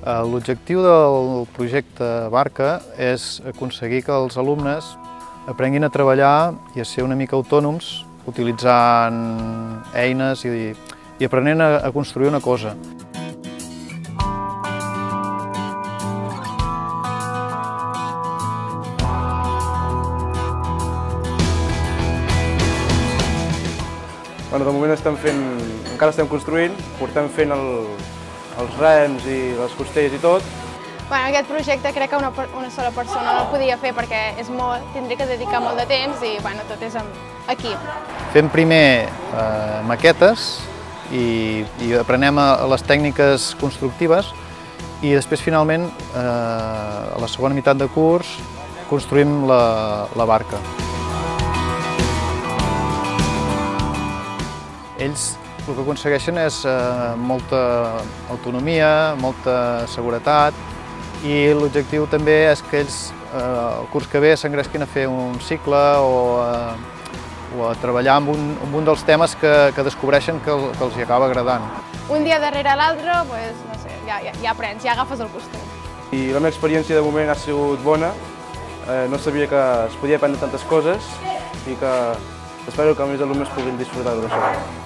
L'objectiu del projecte Barca és aconseguir que els alumnes aprenguin a treballar i a ser una mica autònoms utilitzant eines i aprenent a construir una cosa. De moment encara estem construint, portem fent els rems i les costelles i tot. Aquest projecte crec que una sola persona no el podia fer perquè és molt, tindria que dedicar molt de temps i tot és amb equip. Fem primer maquetes i aprenem les tècniques constructives i després finalment a la segona meitat de curs construïm la barca. Ells el que aconsegueixen és molta autonomia, molta seguretat i l'objectiu també és que ells el curs que ve s'engresquin a fer un cicle o a treballar amb un dels temes que descobreixen que els hi acaba agradant. Un dia darrere l'altre, no sé, ja aprens, ja agafes el costum. I la meva experiència de moment ha sigut bona, no sabia que es podia aprendre tantes coses i que espero que els meus alumnes puguin disfrutar d'això.